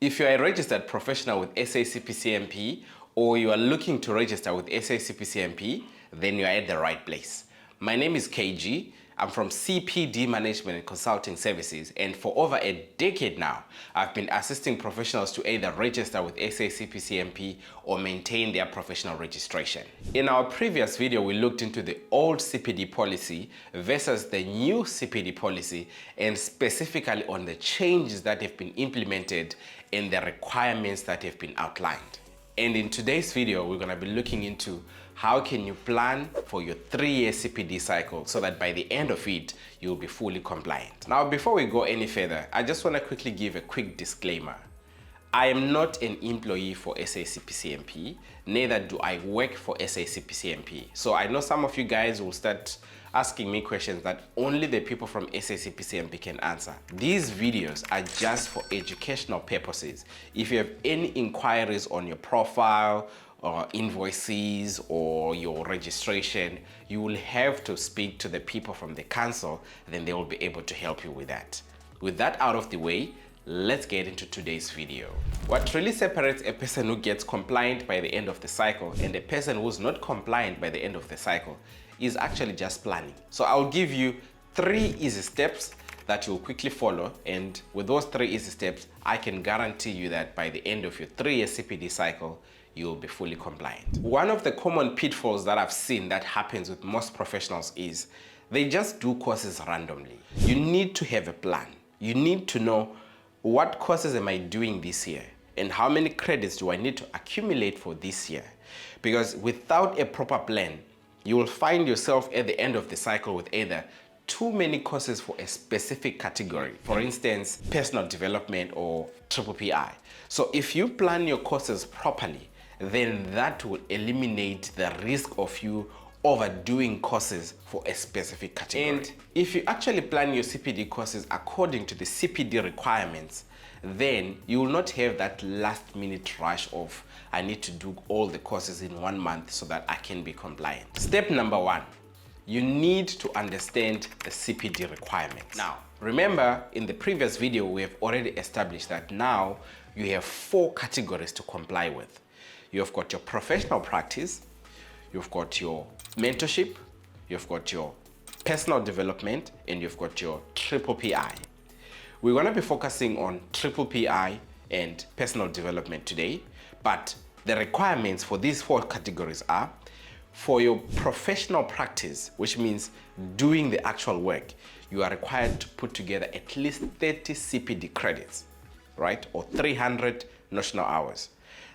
If you are a registered professional with SACPCMP or you are looking to register with SACPCMP, then you are at the right place. My name is KG. I'm from CPD Management and Consulting Services, and for over a decade now, I've been assisting professionals to either register with SACPCMP or maintain their professional registration. In our previous video, we looked into the old CPD policy versus the new CPD policy, and specifically on the changes that have been implemented and the requirements that have been outlined. And in today's video, we're going to be looking into how can you plan for your 3-year CPD cycle so that by the end of it, you'll be fully compliant. Now, before we go any further, I just want to quickly give a quick disclaimer. I am not an employee for SACPCMP, neither do I work for SACPCMP. So I know some of you guys will start asking me questions that only the people from SACPCMP can answer. These videos are just for educational purposes. If you have any inquiries on your profile, or invoices, or your registration, you will have to speak to the people from the council, then they will be able to help you with that. With that out of the way, let's get into today's video. What really separates a person who gets compliant by the end of the cycle and a person who's not compliant by the end of the cycle is actually just planning. So I'll give you 3 easy steps that you'll quickly follow, and with those 3 easy steps, I can guarantee you that by the end of your 3-year CPD cycle, you'll be fully compliant. One of the common pitfalls that I've seen that happens with most professionals is they just do courses randomly. You need to have a plan. You need to know, what courses am I doing this year and how many credits do I need to accumulate for this year? Because without a proper plan, you will find yourself at the end of the cycle with either too many courses for a specific category, for instance, personal development or PPI. So if you plan your courses properly, then that will eliminate the risk of you overdoing courses for a specific category. And if you actually plan your CPD courses according to the CPD requirements, then you will not have that last minute rush of, I need to do all the courses in 1 month so that I can be compliant. Step number 1, you need to understand the CPD requirements. Now, remember in the previous video, we have already established that now you have 4 categories to comply with. You've got your professional practice, you've got your mentorship, you've got your personal development, and you've got your PPI. We're going to be focusing on PPI and personal development today, but the requirements for these 4 categories are: for your professional practice, which means doing the actual work, you are required to put together at least 30 CPD credits, right? Or 300 notional hours.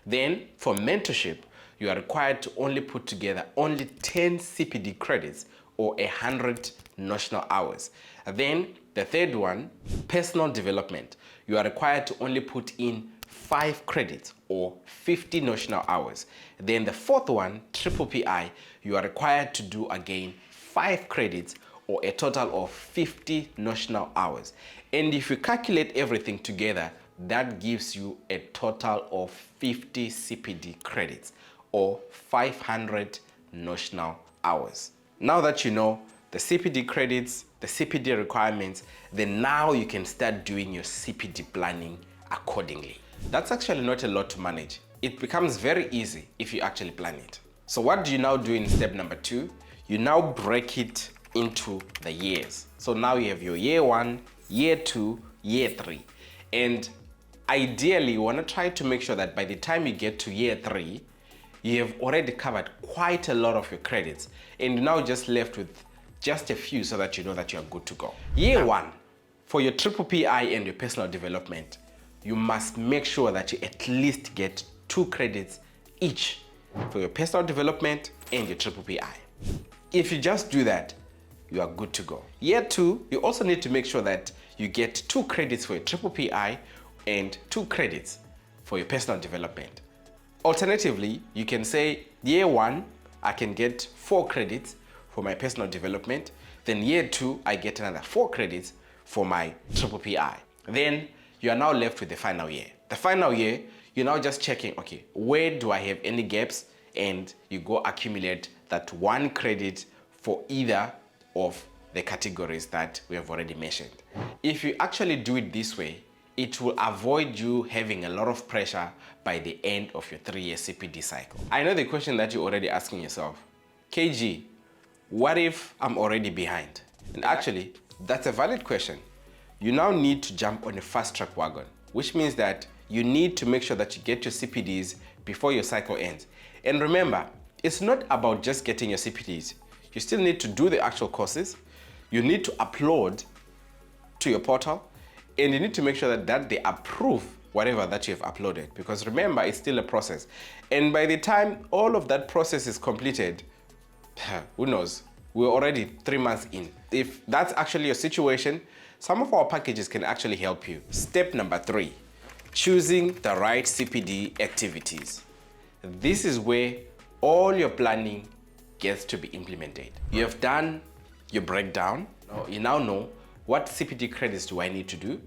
Then for mentorship, you are required to only put together only 10 CPD credits or 100 notional hours. Then the third one, personal development, you are required to only put in 5 credits or 50 notional hours. Then the fourth one, PPI, you are required to do again 5 credits or a total of 50 notional hours. And if you calculate everything together, that gives you a total of 50 CPD credits or 500 notional hours. Now that you know the CPD credits, the CPD requirements, then now you can start doing your CPD planning accordingly. That's actually not a lot to manage. It becomes very easy if you actually plan it. So what do you now do in step number 2? You now break it into the years. So now you have your year 1, year 2, year 3. And ideally, you want to try to make sure that by the time you get to year 3, you have already covered quite a lot of your credits, and you're now just left with just a few so that you know that you're good to go. Year 1, for your PPI and your personal development, you must make sure that you at least get 2 credits each for your personal development and your PPI. If you just do that, you are good to go. Year 2, you also need to make sure that you get 2 credits for your PPI and 2 credits for your personal development. Alternatively, you can say year 1, I can get 4 credits for my personal development. Then year 2, I get another 4 credits for my PPI. Then you are now left with the final year. The final year, you're now just checking, okay, where do I have any gaps? And you go accumulate that 1 credit for either of the categories that we have already mentioned. If you actually do it this way, it will avoid you having a lot of pressure by the end of your 3-year CPD cycle. I know the question that you're already asking yourself, KG, what if I'm already behind? And actually, that's a valid question. You now need to jump on a fast track wagon, which means that you need to make sure that you get your CPDs before your cycle ends. And remember, it's not about just getting your CPDs. You still need to do the actual courses. You need to upload to your portal, and you need to make sure that they approve whatever that you have uploaded, because remember, it's still a process. And by the time all of that process is completed, who knows, we're already 3 months in. If that's actually your situation, some of our packages can actually help you. Step number 3, choosing the right CPD activities. This is where all your planning gets to be implemented. You have done your breakdown. You now know what CPD credits do I need to do.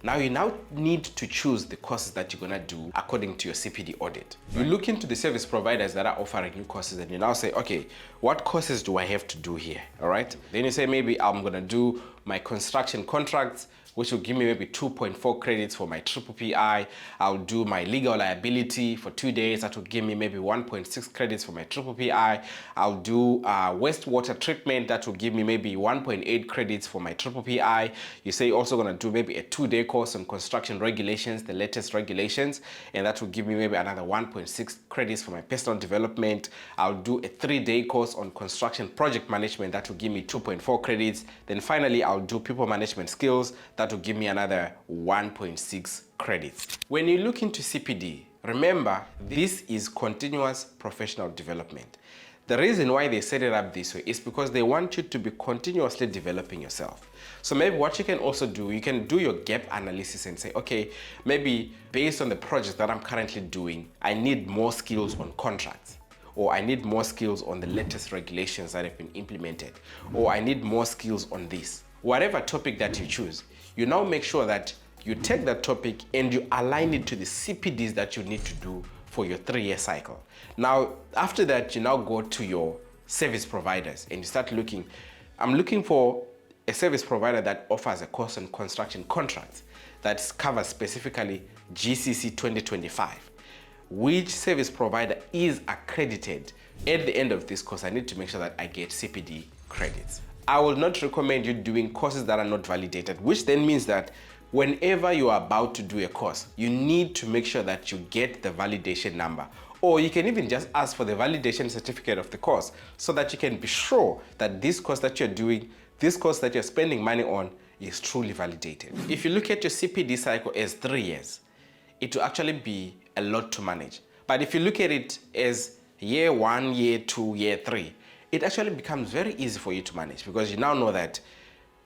Now you need to choose the courses that you're gonna do according to your CPD audit. You look into the service providers that are offering new courses, and you now say, okay, what courses do I have to do here, all right? Then you say, maybe I'm gonna do my construction contracts, which will give me maybe 2.4 credits for my PPI. I'll do my legal liability for 2 days. That will give me maybe 1.6 credits for my PPI. I'll do wastewater treatment. That will give me maybe 1.8 credits for my PPI. You say you're also gonna do maybe a 2-day course on construction regulations, the latest regulations, and that will give me maybe another 1.6 credits for my personal development. I'll do a 3-day course on construction project management. That will give me 2.4 credits. Then finally, I'll do people management skills. That will give me another 1.6 credits. When you look into CPD, remember, this is continuous professional development. The reason why they set it up this way is because they want you to be continuously developing yourself. So maybe what you can also do, you can do your gap analysis and say, okay, maybe based on the project that I'm currently doing, I need more skills on contracts, or I need more skills on the latest regulations that have been implemented, or I need more skills on this. Whatever topic that you choose, you now make sure that you take that topic and you align it to the CPDs that you need to do for your 3-year cycle. Now, after that, you now go to your service providers and you start looking. I'm looking for a service provider that offers a course on construction contracts that covers specifically GCC 2025. Which service provider is accredited? At the end of this course, I need to make sure that I get CPD credits. I will not recommend you doing courses that are not validated, which then means that whenever you are about to do a course, you need to make sure that you get the validation number. Or you can even just ask for the validation certificate of the course so that you can be sure that this course that you're doing, this course that you're spending money on, is truly validated. If you look at your CPD cycle as 3 years, it will actually be a lot to manage. But if you look at it as year 1, year 2, year 3, it actually becomes very easy for you to manage, because you now know that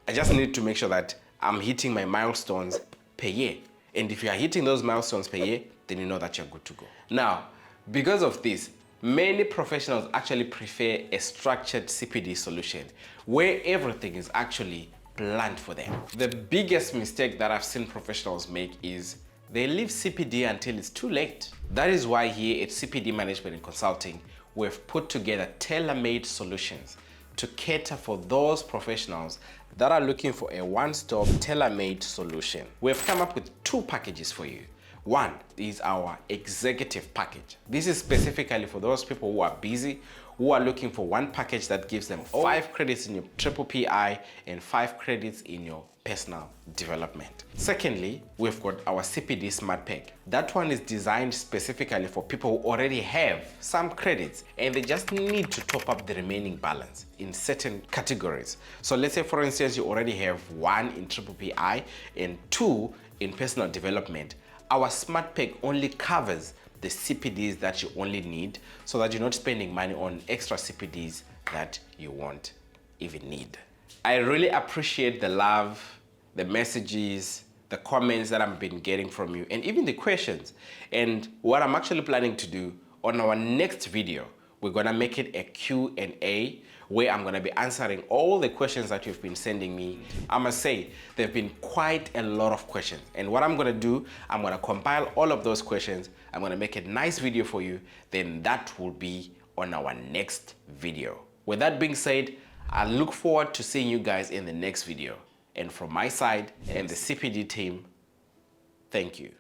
I just need to make sure that I'm hitting my milestones per year. And if you are hitting those milestones per year, then you know that you're good to go. Now, because of this, many professionals actually prefer a structured CPD solution where everything is actually planned for them. The biggest mistake that I've seen professionals make is they leave CPD until it's too late. That is why here at CPD Management and Consulting, we've put together tailor-made solutions to cater for those professionals that are looking for a one-stop tailor-made solution. We've come up with 2 packages for you. One is our executive package. This is specifically for those people who are busy, who are looking for one package that gives them 5 credits in your PPI and 5 credits in your personal development. Secondly, we've got our CPD Smart Pack. That one is designed specifically for people who already have some credits and they just need to top up the remaining balance in certain categories. So let's say, for instance, you already have 1 in PPI and 2 in personal development. Our Smart Pack only covers the CPDs that you only need, so that you're not spending money on extra CPDs that you won't even need. I really appreciate the love, the messages, the comments that I've been getting from you, and even the questions. And what I'm actually planning to do on our next video, we're gonna make it a Q&A where I'm gonna be answering all the questions that you've been sending me. I must say, there've been quite a lot of questions. And what I'm gonna do, I'm gonna compile all of those questions. I'm gonna make a nice video for you. Then that will be on our next video. With that being said, I look forward to seeing you guys in the next video. And from my side and the CPD team, Thank you.